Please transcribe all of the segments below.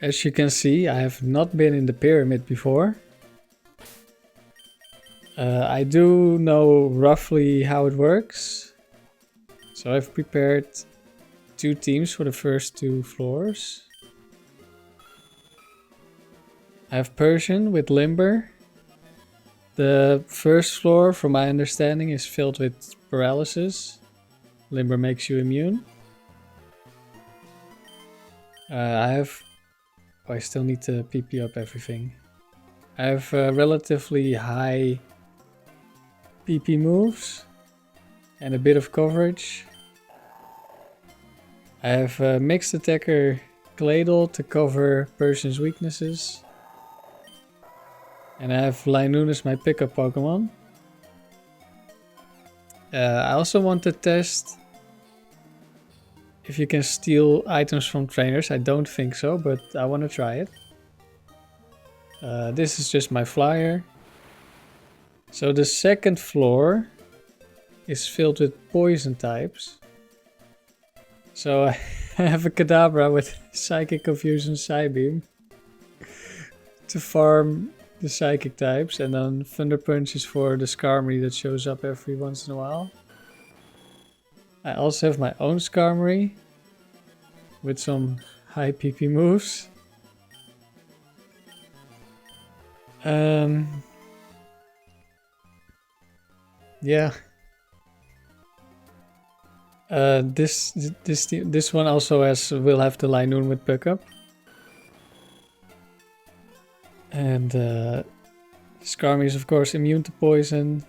as you can see, I have not been in the pyramid before. I do know roughly how it works. So I've prepared 2 teams for the first 2 floors. I have Persian with Limber. The first floor, from my understanding, is filled with paralysis. Limber makes you immune. I still need to PP up everything. I have relatively high PP moves and a bit of coverage. I have mixed attacker Claydol to cover Persian's weaknesses. And I have Linoone as my pickup Pokemon. I also want to test if you can steal items from trainers. I don't think so, but I want to try it. This is just my flyer. So the second floor is filled with poison types. So I have a Kadabra with Psychic Confusion Psybeam to farm the psychic types, and then Thunder Punch is for the Skarmory that shows up every once in a while. I also have my own Skarmory with some high PP moves. Yeah. This one also will have the Linoone with pickup. And Skarmory is of course immune to poison.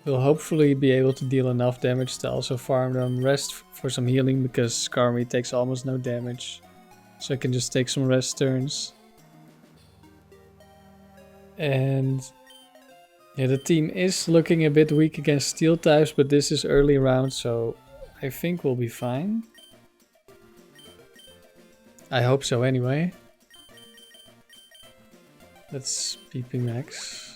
Will hopefully be able to deal enough damage to also farm them. Rest for some healing because Skarmory takes almost no damage. So I can just take some rest turns. And yeah, the team is looking a bit weak against steel types, but this is early round, so I think we'll be fine. I hope so anyway. Let's PP max.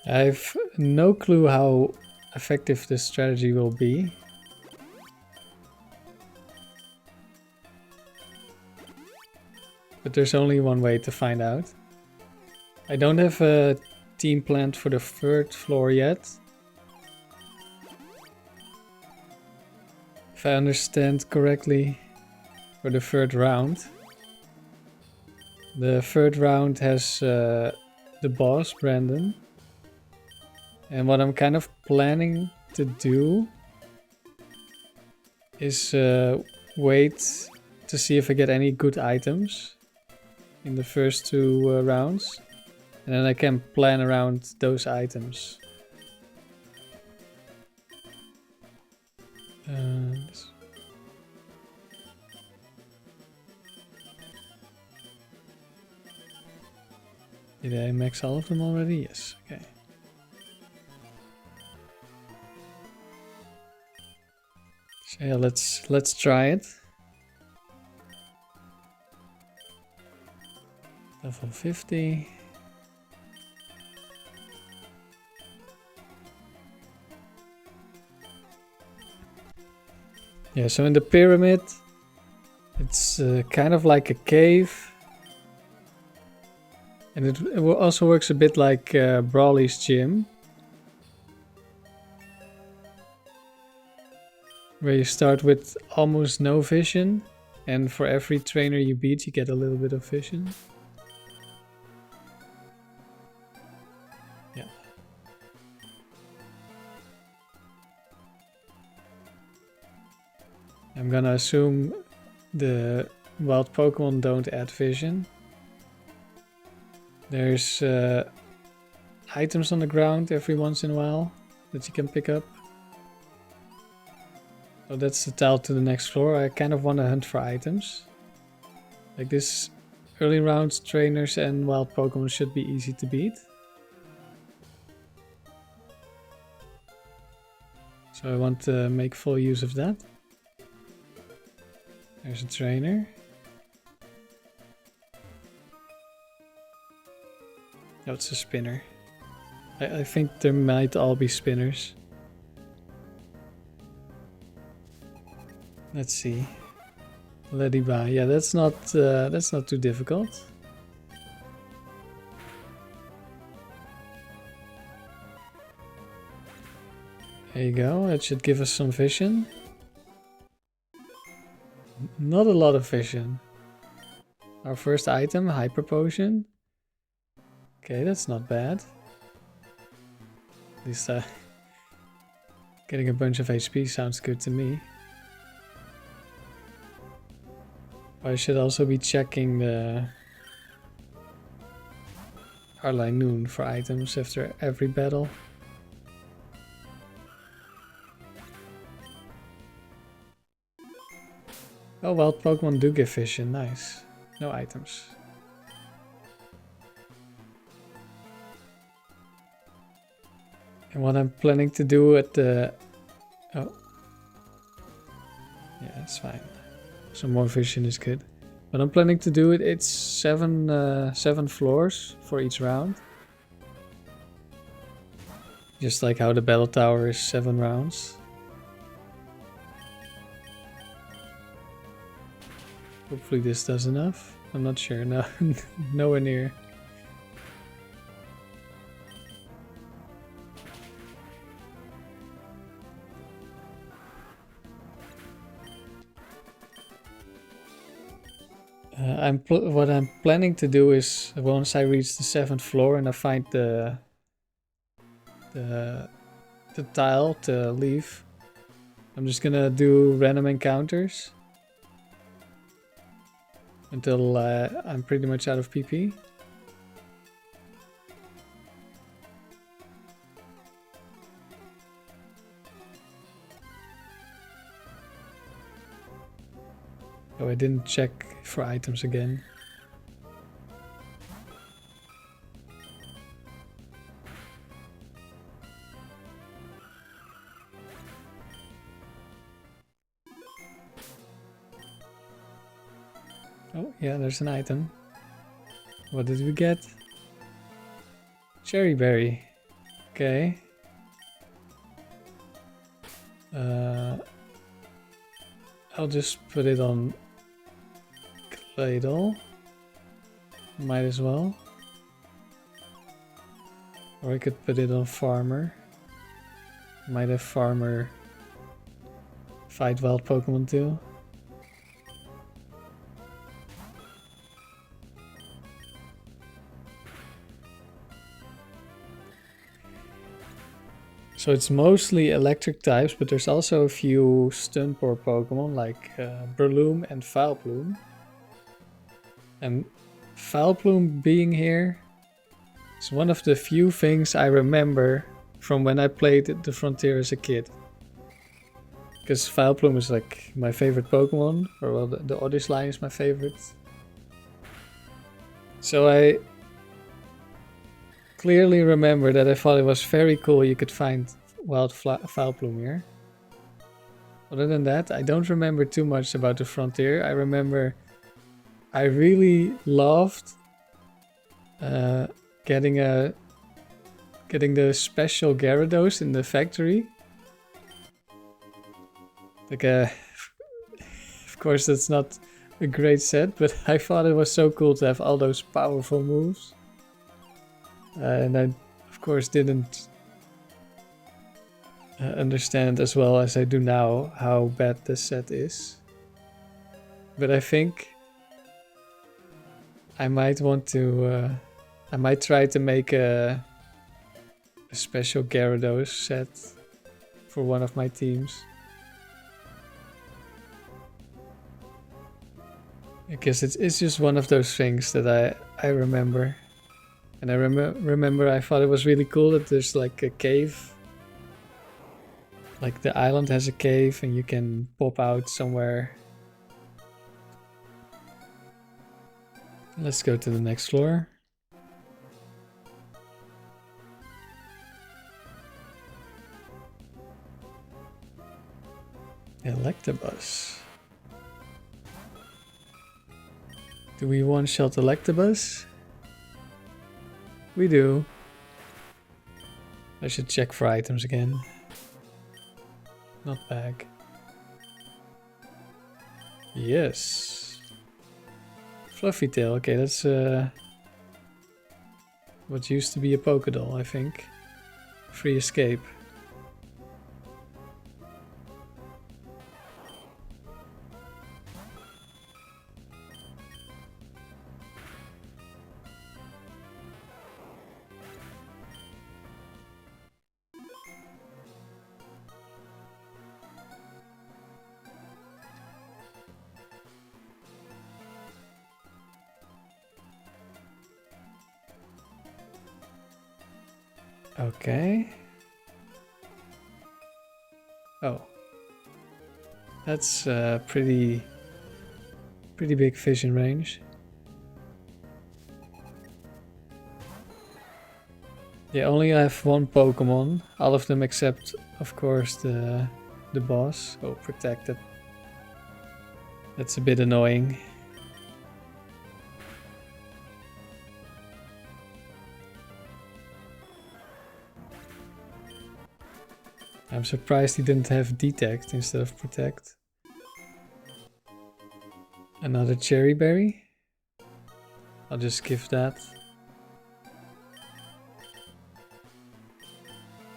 I have no clue how effective this strategy will be. But there's only one way to find out. I don't have a team planned for the 3rd floor yet. If I understand correctly, for the 3rd round. The 3rd round has the boss, Brandon. And what I'm kind of planning to do is wait to see if I get any good items in the first 2 rounds. And then I can plan around those items. Did I max all of them already? Yes, okay. So yeah, let's try it. Level 50. Yeah, so in the pyramid, it's kind of like a cave. And it also works a bit like Brawly's gym. Where you start with almost no vision, and for every trainer you beat you get a little bit of vision. Yeah. I'm gonna assume the wild Pokemon don't add vision. There's items on the ground every once in a while that you can pick up. So that's the tile to the next floor. I kind of want to hunt for items. Like this, early rounds, trainers and wild Pokemon should be easy to beat. So I want to make full use of that. There's a trainer. Oh, it's a spinner. I think there might all be spinners. Let's see. Let it buy. Yeah, that's not too difficult. There you go. That should give us some vision. Not a lot of vision. Our first item, Hyper Potion. Okay, that's not bad. At least getting a bunch of HP sounds good to me. I should also be checking our Linoone for items after every battle. Oh, wild Pokemon do give vision, nice. No items. And what I'm planning to do at the... Oh. Yeah, that's fine. Some more vision is good. But I'm planning to do it, it's seven floors for each round. Just like how the battle tower is 7 rounds. Hopefully this does enough. I'm not sure, no, nowhere near. What I'm planning to do is once I reach the 7th floor and I find the tile to leave, I'm just gonna do random encounters until I'm pretty much out of PP. Oh, I didn't check for items again. Oh, yeah, there's an item. What did we get? Cherry berry. Okay. I'll just put it on Claydol. Might as well. Or I could put it on Farmer. Might have Farmer fight wild Pokemon too. So it's mostly electric types, but there's also a few stun poor Pokemon like Breloom and Vileplume. And Vileplume being here is one of the few things I remember from when I played the Frontier as a kid. Because Vileplume is like my favorite Pokemon, or well, the Oddish line is my favorite. So I clearly remember that I thought it was very cool you could find wild Vileplume here. Other than that, I don't remember too much about the Frontier. I remember I really loved getting the special Gyarados in the factory. Like of course that's not a great set, but I thought it was so cool to have all those powerful moves. And I, of course, didn't understand as well as I do now how bad this set is. But I think I might want to... I might try to make a special Gyarados set for one of my teams. Because it's just one of those things that I remember. And I remember I thought it was really cool that there's like a cave. Like the island has a cave and you can pop out somewhere. Let's go to the next floor. Electabuzz. Do we one-shot Electabuzz? We do. I should check for items again. Not bag. Yes. Fluffy tail. Okay, that's what used to be a Pokédoll, I think. Free escape. Okay. Oh. That's pretty big vision range. Yeah, only have one Pokemon. All of them except, of course, the boss. Oh, protected. That's a bit annoying. I'm surprised he didn't have detect instead of protect. Another cherry berry. I'll just give that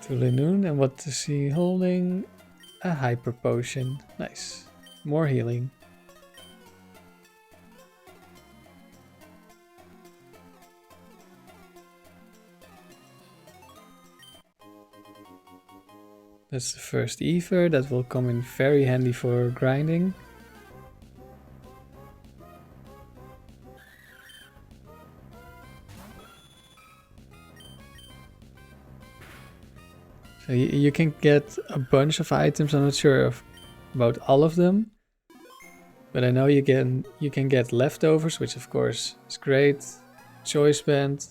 to Linoone. And what is he holding? A hyper potion. Nice. More healing. That's the first ether. That will come in very handy for grinding. So you can get a bunch of items. I'm not sure about all of them, but I know you can get leftovers, which of course is great. Choice band,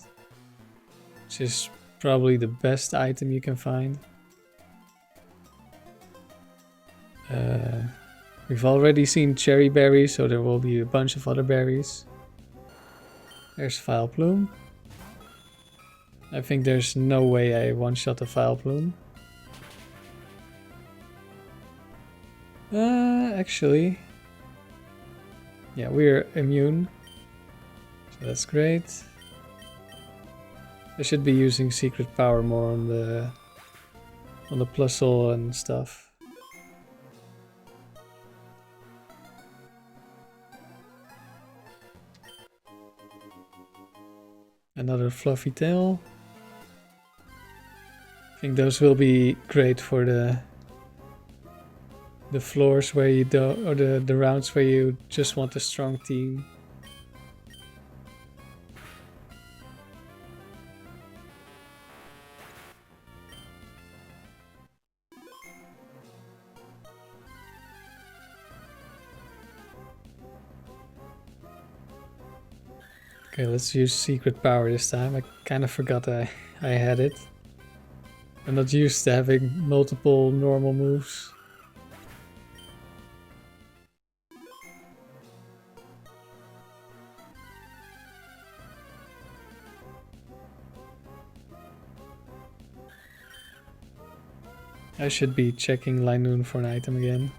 which is probably the best item you can find. We've already seen cherry berries, so there will be a bunch of other berries. There's Vile Plume. I think there's no way I one-shot a Vile Plume. Actually, yeah, we're immune, so that's great. I should be using secret power more on the Plusle and stuff. Another fluffy tail. I think those will be great for the floors where you do, or the rounds where you just want a strong team. Okay, let's use secret power this time. I kind of forgot I had it. I'm not used to having multiple normal moves. I should be checking Linoone for an item again.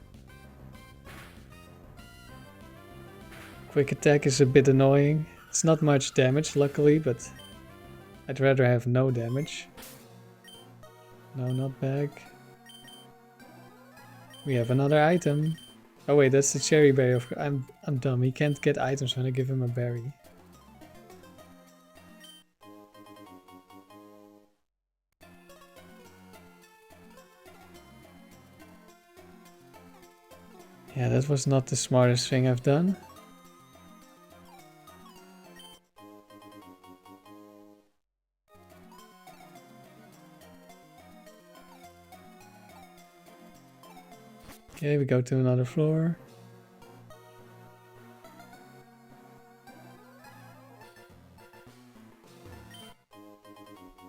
Quick attack is a bit annoying. It's not much damage, luckily, but I'd rather have no damage. No, not bag. We have another item. Oh wait, that's the cherry berry. I'm dumb. He can't get items when I give him a berry. Yeah, that was not the smartest thing I've done. Okay, we go to another floor.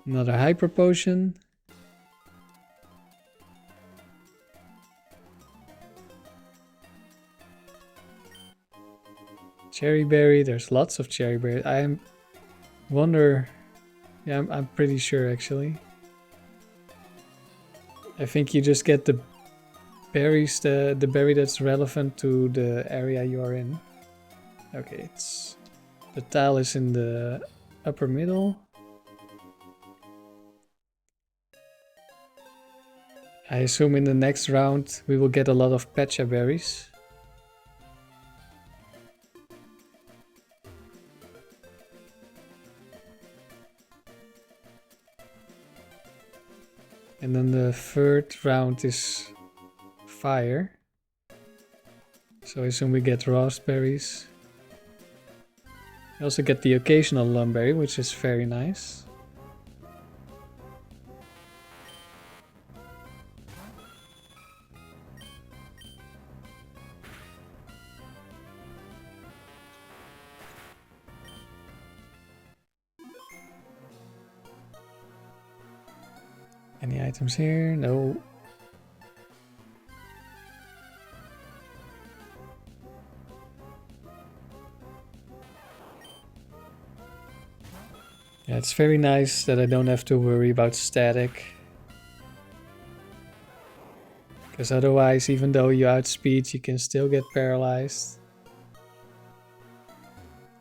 Another hyper potion. Cherry berry, there's lots of cherry berry. I wonder, yeah, I'm pretty sure actually. I think you just get the berries, the berry that's relevant to the area you're in. Okay, the tile is in the upper middle. I assume in the next round we will get a lot of petcha berries. And then the third round is fire. So I assume we get raspberries. I also get the occasional lumberry, which is very nice. Any items here? No. Yeah, it's very nice that I don't have to worry about static. Because otherwise, even though you outspeed, you can still get paralyzed.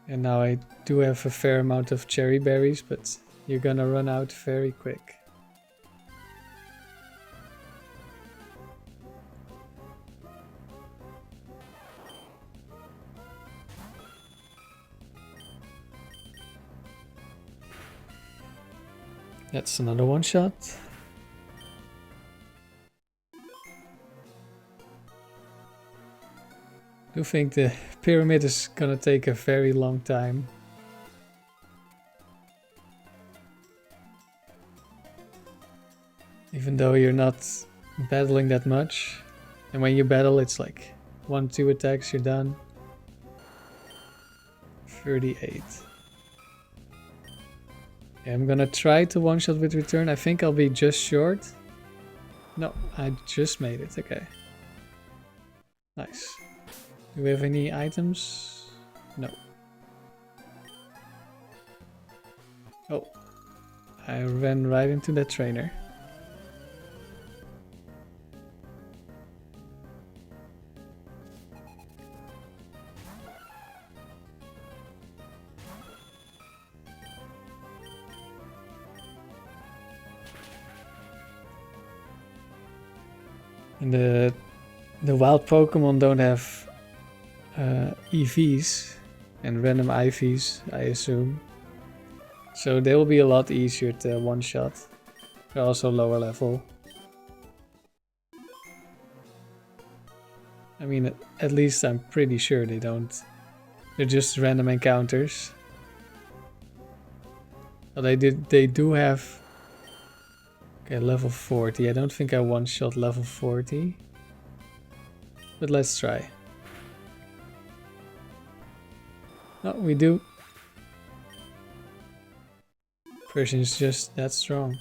And now I do have a fair amount of cherry berries, but you're gonna run out very quick. That's another one shot. I do think the pyramid is gonna take a very long time. Even though you're not battling that much. And when you battle, it's like 1-2 attacks, you're done. 38. Yeah, I'm gonna try to one-shot with return. I think I'll be just short. No, I just made it. Okay. Nice. Do we have any items? No. Oh. I ran right into that trainer. And the wild Pokemon don't have EVs and random IVs, I assume. So they will be a lot easier to one-shot. They're also lower level. I mean, at least I'm pretty sure they don't. They're just random encounters. Well, they do have... Okay, level 40. I don't think I one-shot level 40. But let's try. Oh, we do. Persian is just that strong.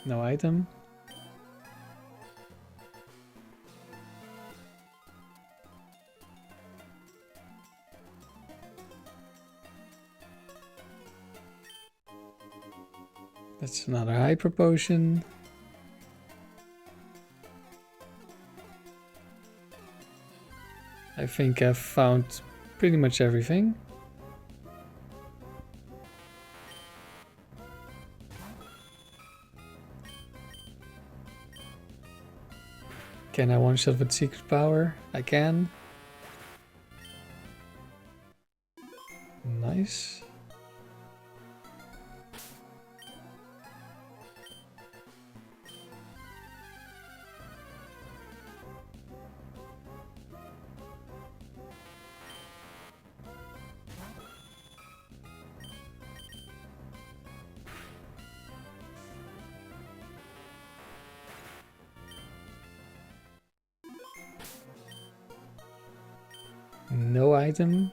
No item. That's another hyper potion. I think I've found pretty much everything. Can I one-shot with secret power? I can. Nice. No item.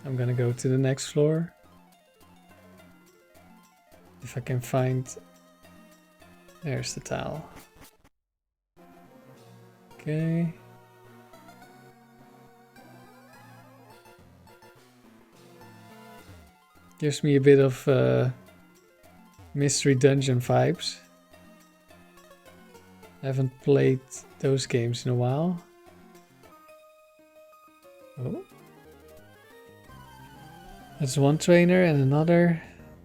I'm gonna go to the next floor. If I can find... There's the towel. Okay. Gives me a bit of Mystery Dungeon vibes. I haven't played those games in a while. Oh. That's one trainer and another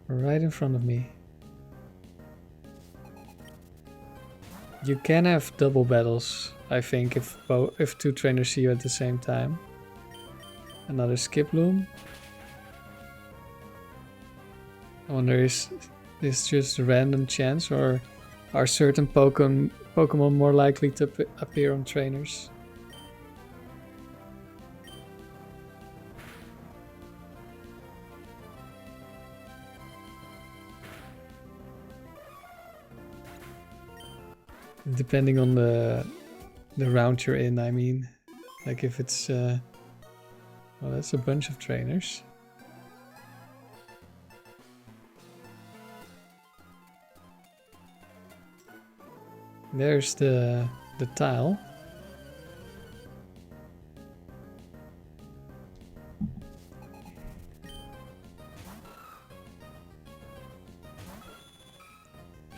right in front of me. You can have double battles, I think, if two trainers see you at the same time. Another skip loom. I wonder, is this just a random chance, or are certain Pokemon more likely to appear on trainers? Depending on the round you're in, I mean. Like if it's... well, that's a bunch of trainers. There's the tile.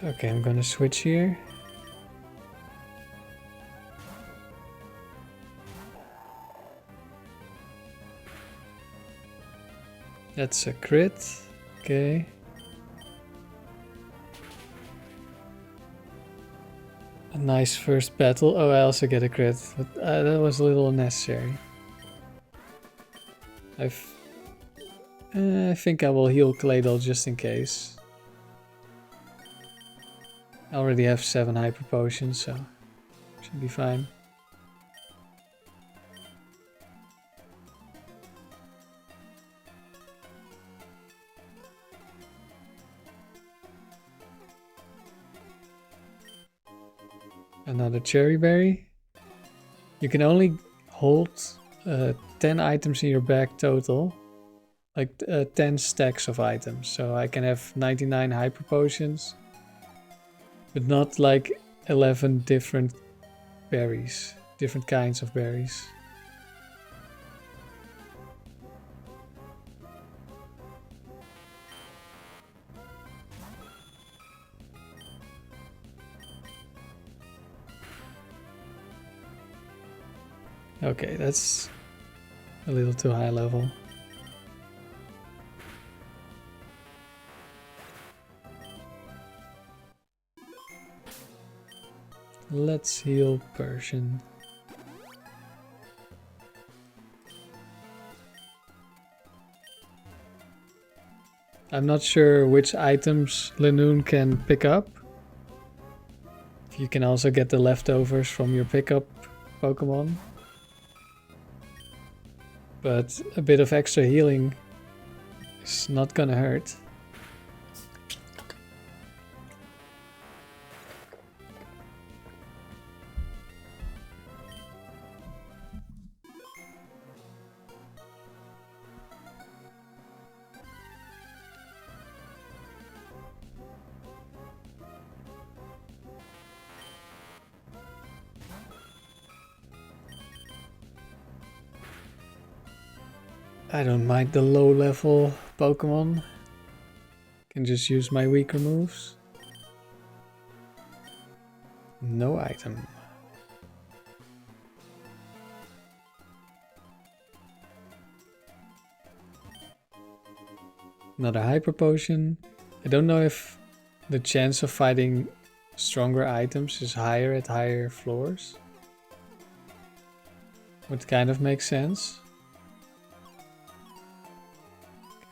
Okay, I'm gonna switch here. That's a crit. Okay. A nice first battle. Oh, I also get a crit, but that was a little unnecessary. I think I will heal Claydol just in case. I already have 7 hyper potions, so should be fine. Another cherry berry. You can only hold 10 items in your bag total. Like 10 stacks of items. So I can have 99 hyper potions. But not like 11 different berries. Different kinds of berries. Okay, that's a little too high level. Let's heal Persian. I'm not sure which items Linoone can pick up. You can also get the leftovers from your pickup Pokemon. But a bit of extra healing is not gonna hurt. I don't mind the low level Pokemon. Can just use my weaker moves. No item. Another hyper potion. I don't know if the chance of fighting stronger items is higher at higher floors. Would kind of make sense.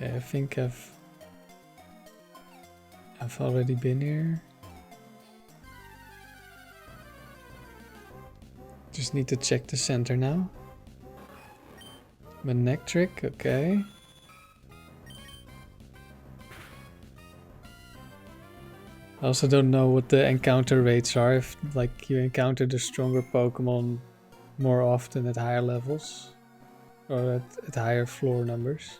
Okay, I think I've already been here. Just need to check the center now. Manectric, okay. I also don't know what the encounter rates are, if like you encounter the stronger Pokemon more often at higher levels or at higher floor numbers.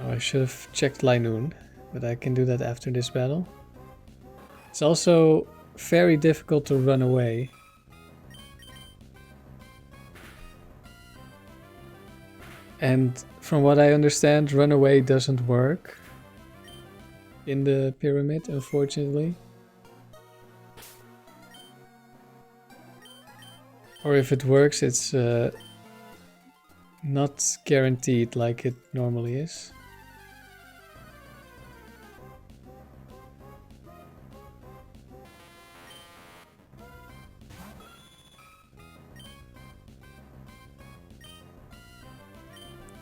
Oh, I should have checked Linoone, but I can do that after this battle. It's also very difficult to run away. And from what I understand, runaway doesn't work in the pyramid, unfortunately. Or if it works, it's not guaranteed like it normally is.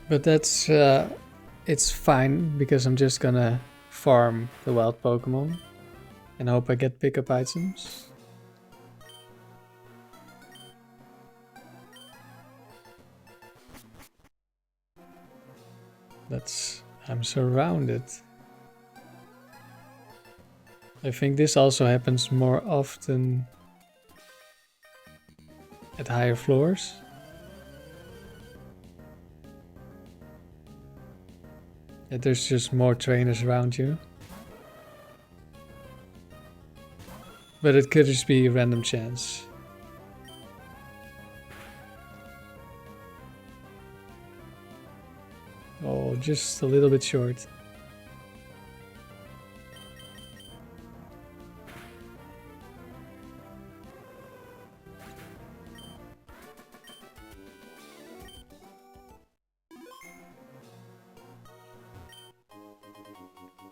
But that's it's fine because I'm just gonna farm the wild Pokemon and hope I get pickup items. I'm surrounded. I think this also happens more often at higher floors. That there's just more trainers around you. But it could just be a random chance. Oh, just a little bit short.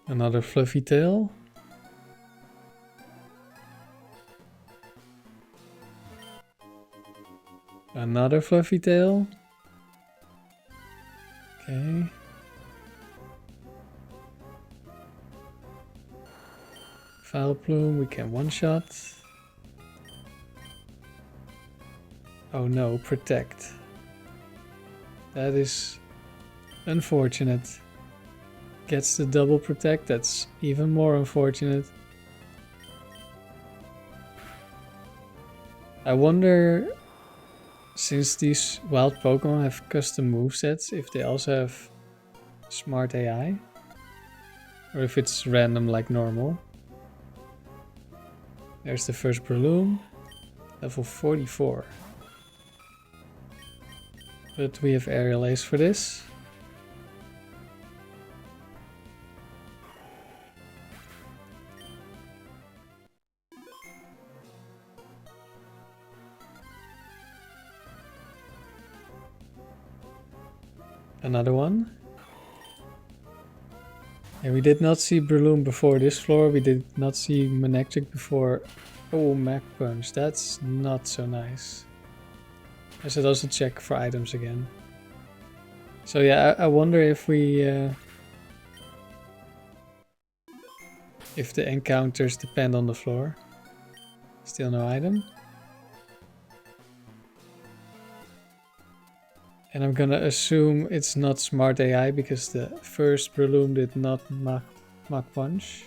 Another fluffy tail. Another fluffy tail. Okay. Foul Plume, we can one-shot. Oh no, protect. That is unfortunate. Gets the double protect, that's even more unfortunate. I wonder, since these wild Pokemon have custom movesets, if they also have smart AI? Or if it's random like normal. There's the first Breloom, level 44. But we have Aerial Ace for this. Another one. And we did not see Breloom before this floor. We did not see Manectric before. Oh, Mach Punch. That's not so nice. I should also check for items again. So yeah, I wonder if we... if the encounters depend on the floor. Still no item. And I'm gonna assume it's not smart AI because the first Breloom did not Mach Punch.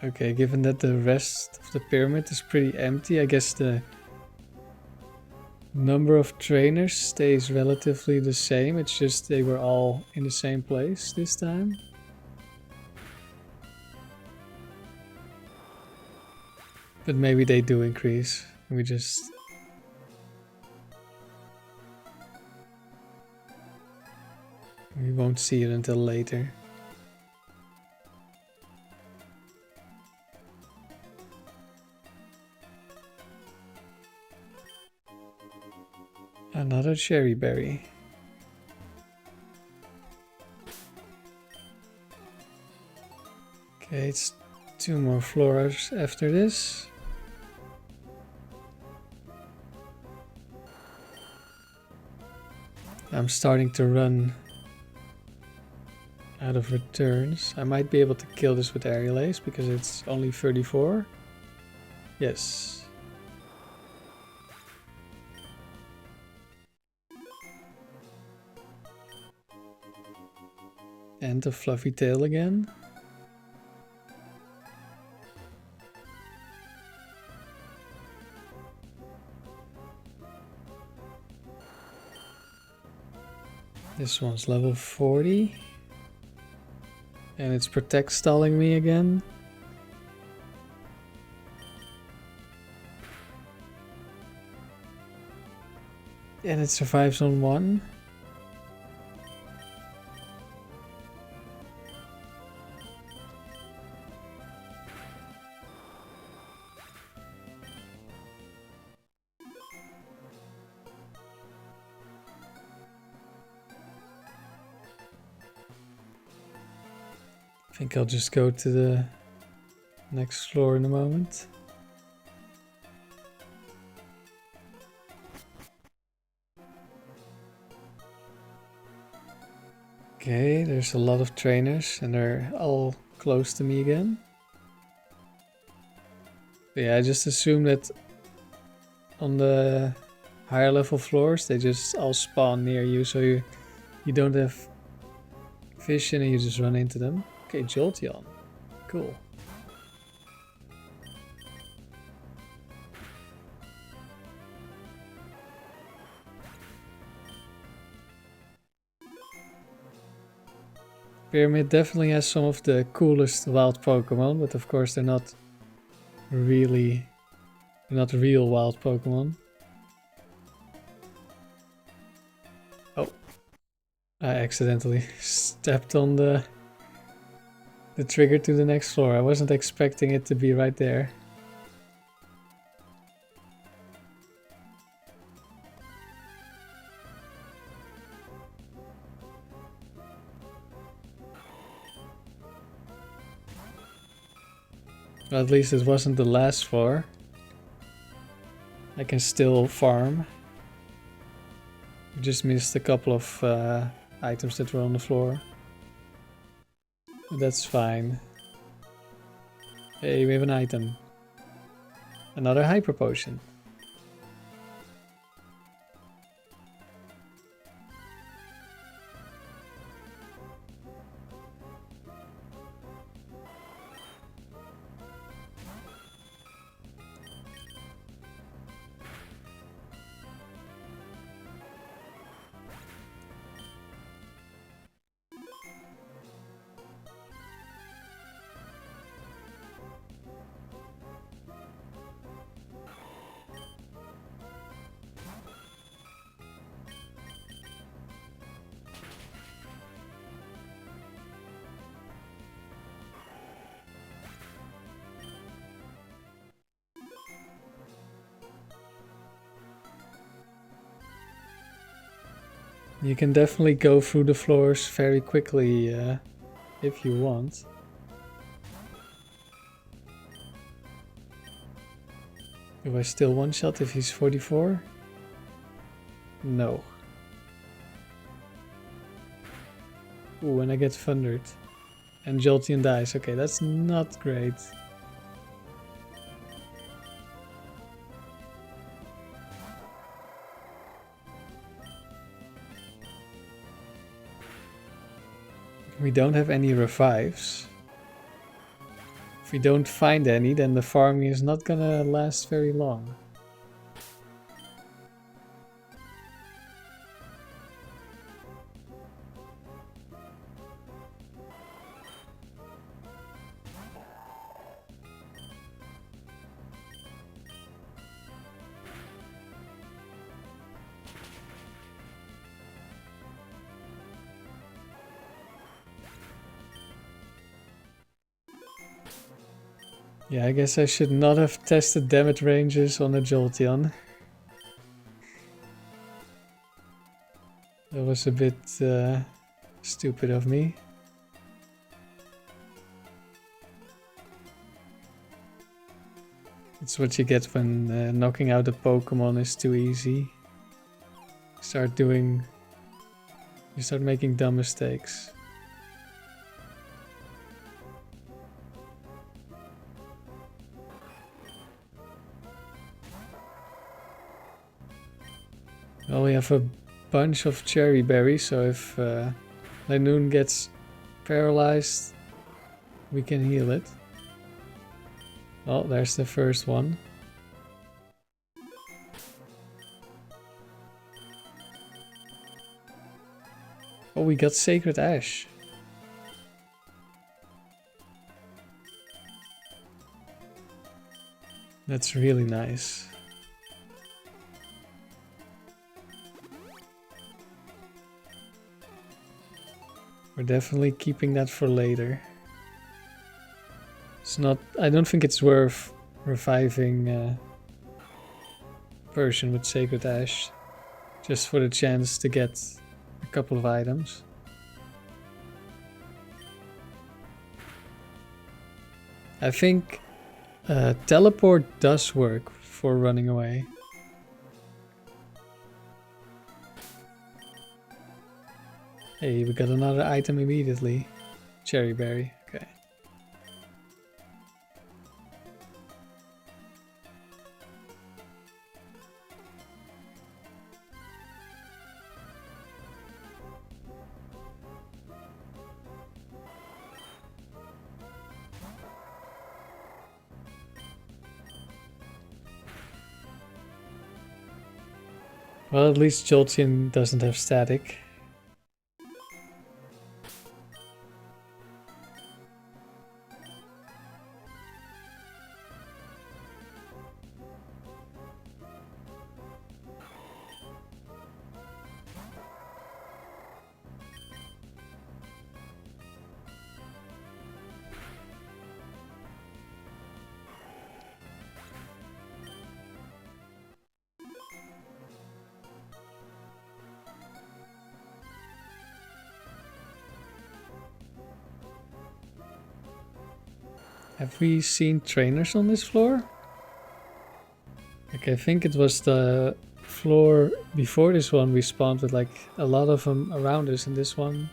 Okay, given that the rest of the pyramid is pretty empty, I guess the number of trainers stays relatively the same. It's just they were all in the same place this time. But maybe they do increase. We won't see it until later. Another cherry berry. Okay, it's 2 more floors after this. I'm starting to run out of returns. I might be able to kill this with Aerial Ace because it's only 34. Yes. And a fluffy tail again. This one's level 40. And it's protect stalling me again. And it survives on 1. I think I'll just go to the next floor in a moment. Okay, there's a lot of trainers and they're all close to me again. But yeah, I just assume that on the higher level floors they just all spawn near you, so you don't have vision and you just run into them. Okay, Jolteon. Cool. Pyramid definitely has some of the coolest wild Pokemon, but of course they're not real wild Pokemon. Oh, I accidentally stepped on the trigger to the next floor. I wasn't expecting it to be right there. Well, at least it wasn't the last floor. I can still farm. Just missed a couple of items that were on the floor. But that's fine. Hey, we have an item. Another Hyper Potion. You can definitely go through the floors very quickly if you want. Do I still one-shot if he's 44? No. Ooh, and I get thundered. And Jolteon dies. Okay, that's not great. We don't have any revives. If we don't find any, then the farming is not gonna last very long. Yeah, I guess I should not have tested damage ranges on a Jolteon. That was a bit stupid of me. That's what you get when knocking out a Pokemon is too easy. You start making dumb mistakes. Well, we have a bunch of cherry berries, so if Linoone gets paralyzed, we can heal it. Oh, there's the first one. Oh, we got Sacred Ash. That's really nice. We're definitely keeping that for later. It's not... I don't think it's worth reviving Persian with Sacred Ash. Just for the chance to get a couple of items. I think teleport does work for running away. Hey, we got another item immediately. Cherry berry, okay. Well, at least Jolteon doesn't have static. Have we seen trainers on this floor? Like, I think it was the floor before this one we spawned with like a lot of them around us, and this one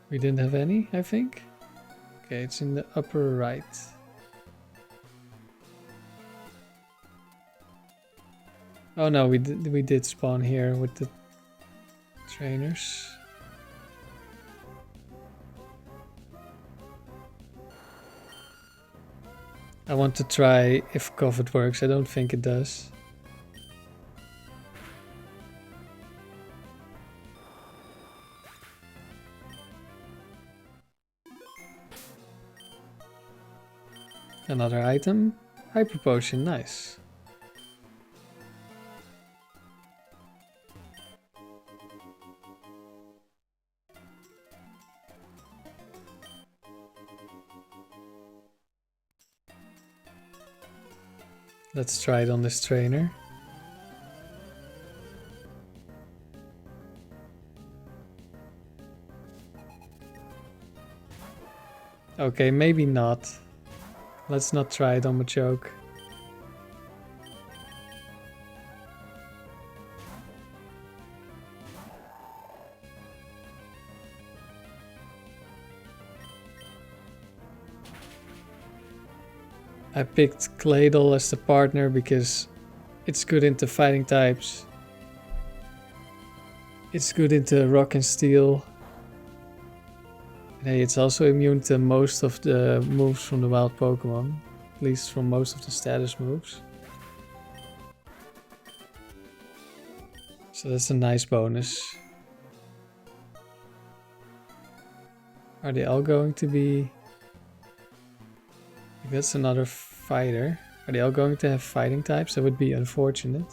we didn't have any, I think. Okay, it's in the upper right. Oh no, we did spawn here with the trainers. I want to try if Covet works. I don't think it does. Another item. Hyper Potion, nice. Let's try it on this trainer. Okay, maybe not. Let's not try it on Machoke. I picked Claydol as the partner because it's good into fighting types. It's good into rock and steel. And hey, it's also immune to most of the moves from the wild Pokemon. At least from most of the status moves. So that's a nice bonus. Are they all going to be... That's another fighter. Are they all going to have fighting types? That would be unfortunate.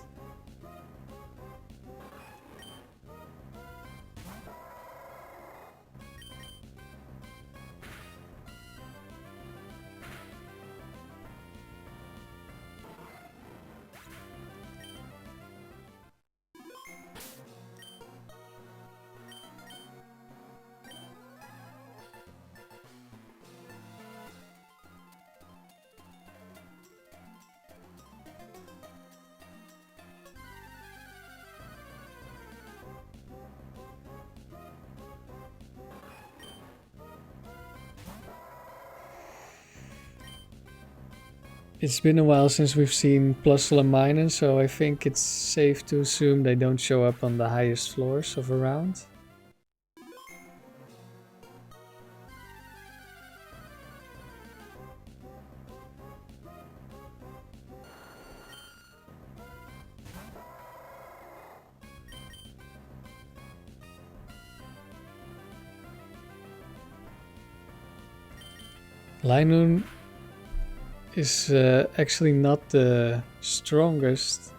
It's been a while since we've seen Plusle and Minun, so I think it's safe to assume they don't show up on the highest floors of a round. Linoone is actually not the strongest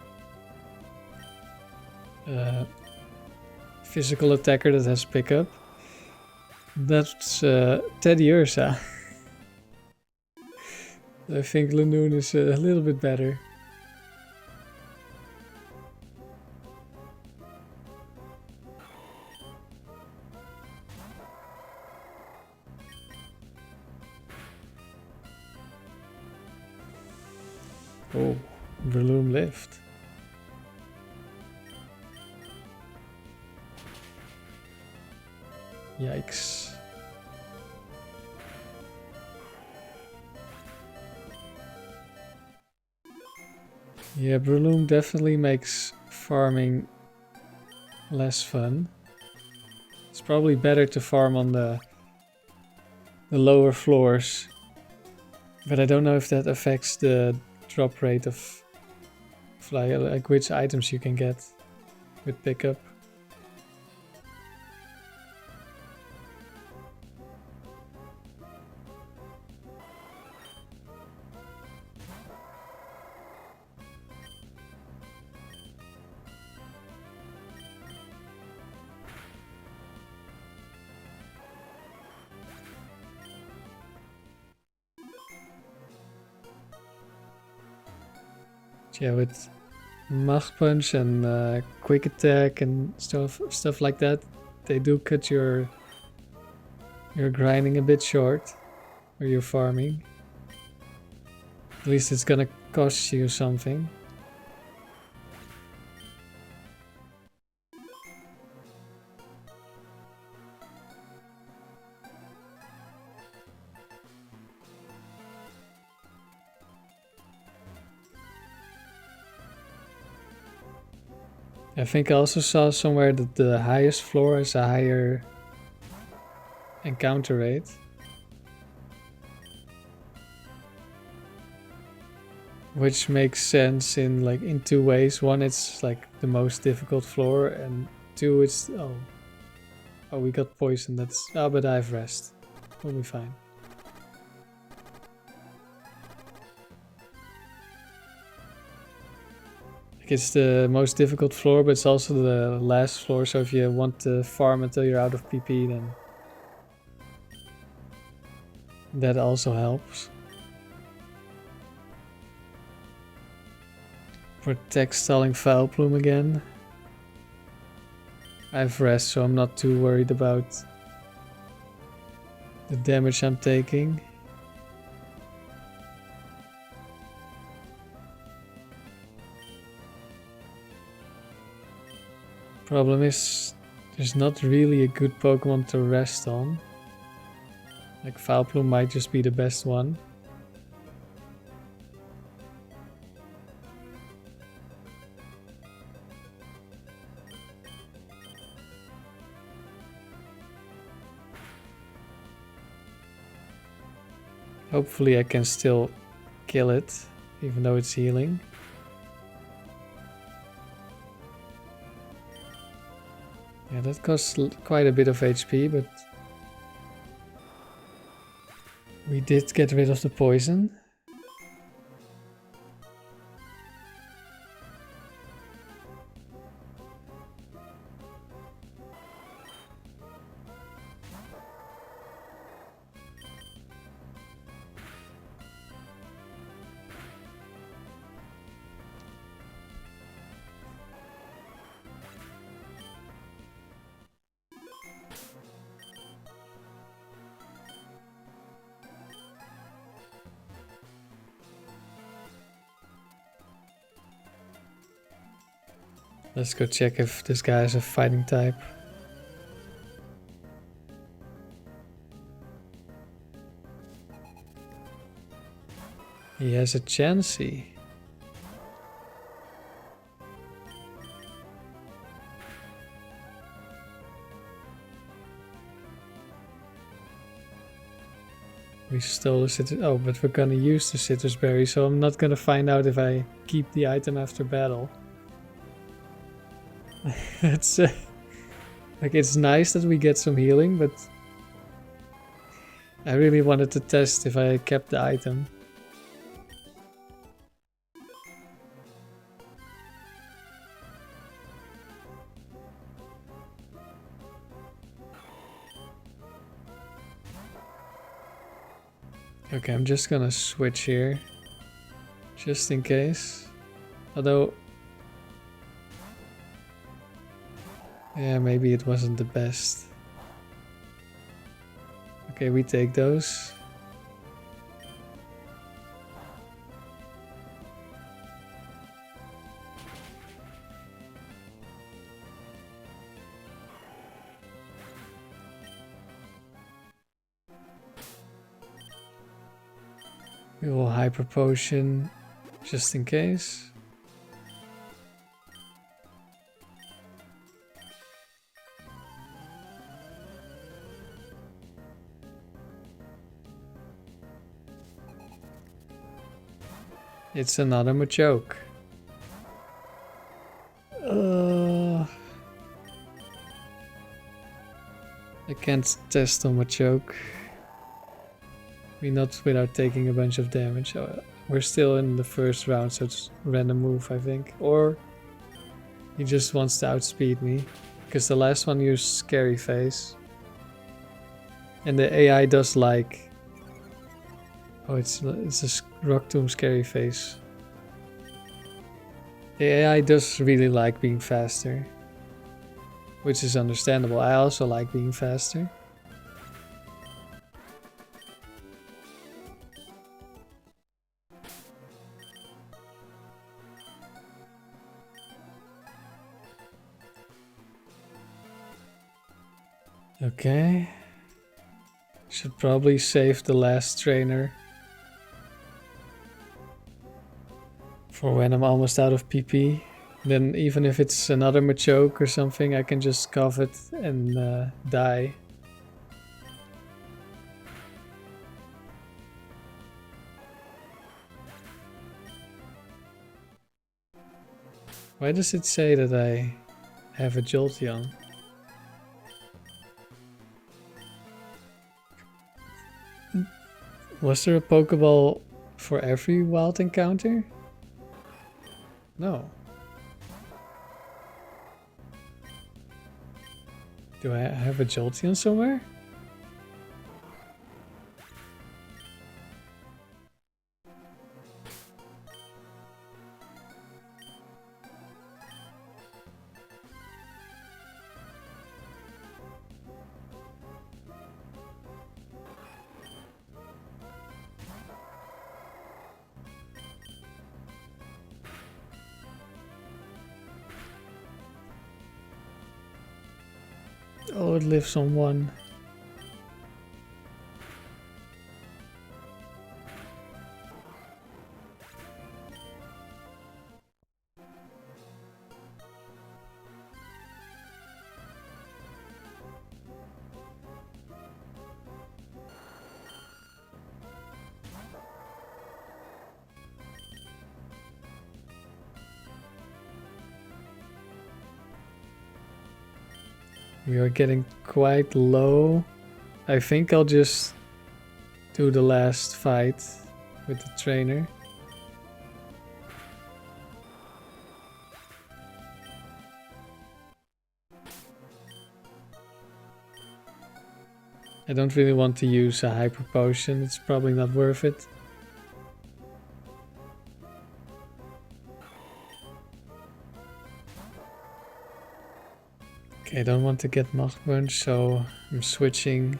physical attacker that has pickup. That's Teddy Ursa. I think Linoone is a little bit better. Oh, Breloom lived. Yikes. Yeah, Breloom definitely makes farming less fun. It's probably better to farm on the lower floors. But I don't know if that affects the drop rate of like which items you can get with pickup. Yeah, with Mach Punch and Quick Attack and stuff like that, they do cut your grinding a bit short, or your farming. At least it's gonna cost you something. I think I also saw somewhere that the highest floor has a higher encounter rate. Which makes sense in two ways. One, it's like the most difficult floor, and two, it's oh, we got poison. But I have rest. We'll be fine. It's the most difficult floor, but it's also the last floor, so if you want to farm until you're out of PP, then that also helps. Protect stalling Foulplume again. I have rest, so I'm not too worried about the damage I'm taking. Problem is, there's not really a good Pokemon to rest on. Like Foulplume might just be the best one. Hopefully I can still kill it, even though it's healing. Yeah, that costs quite a bit of HP, but we did get rid of the poison. Let's go check if this guy is a fighting type. He has a Chansey. We stole the citrus. Oh, but we're gonna use the citrus berry, so I'm not gonna find out if I keep the item after battle. It's like, it's nice that we get some healing, but I really wanted to test if I kept the item. Okay, I'm just gonna switch here. Just in case. Although... yeah, maybe it wasn't the best. Okay, we take those. We will hyper potion just in case. It's another Machoke. I can't test on Machoke. Not without taking a bunch of damage. We're still in the first round, so it's random move, I think. Or he just wants to outspeed me. Because the last one used Scary Face. And the AI does like... oh, it's a Rock Tomb Scary Face. The AI does really like being faster. Which is understandable. I also like being faster. Okay. Should probably save the last trainer for when I'm almost out of PP. Then even if it's another Machoke or something, I can just Covet and die. Why does it say that I have a Jolteon? Was there a Pokeball for every wild encounter? No. Do I have a Jolteon somewhere? Oh, it lives on one. We are getting quite low. I think I'll just do the last fight with the trainer. I don't really want to use a hyper potion, it's probably not worth it. Okay, I don't want to get Mach Punch, so I'm switching.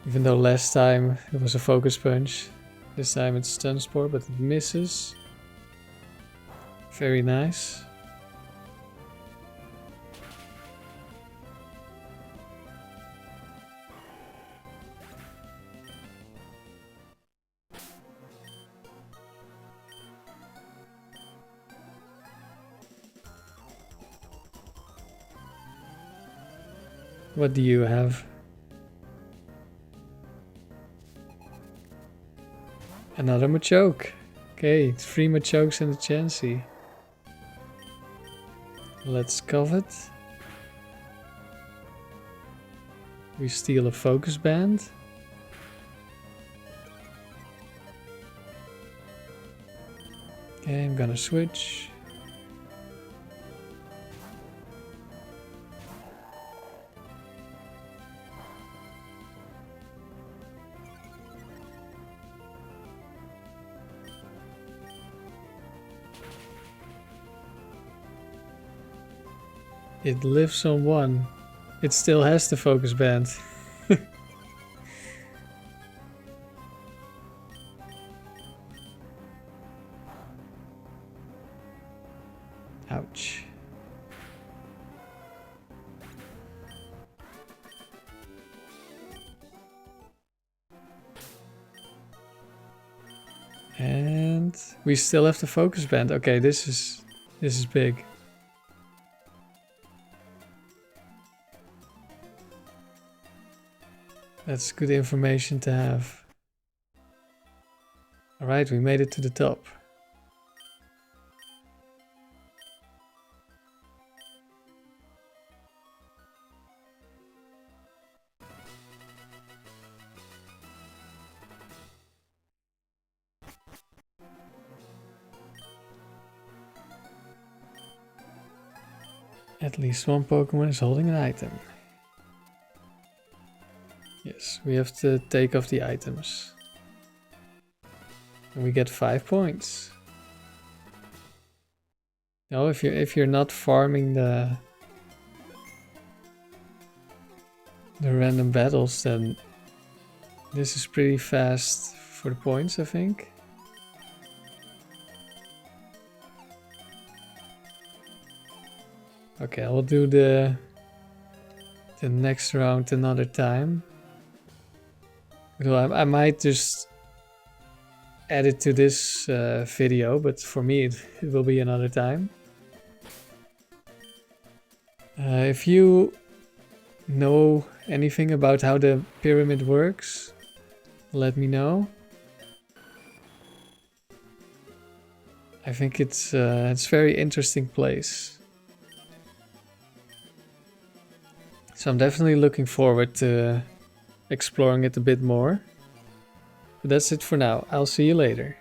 Even though last time it was a Focus Punch, this time it's Stun Spore, but it misses. Very nice. What do you have? Another Machoke. Okay, 3 Machokes and a Chansey. Let's Covet. We steal a focus band. Okay, I'm gonna switch. It lives on 1. It still has the focus band. Ouch. And we still have the focus band. Okay, this is big. That's good information to have. Alright, we made it to the top. At least one Pokemon is holding an item. Yes, we have to take off the items. And we get 5 points. Now if you're not farming the random battles, then this is pretty fast for the points, I think. Okay, I'll do the next round another time. Well, I might just add it to this video, but for me it will be another time. If you know anything about how the pyramid works, let me know. I think it's a very interesting place. So I'm definitely looking forward to exploring it a bit more. But that's it for now. I'll see you later.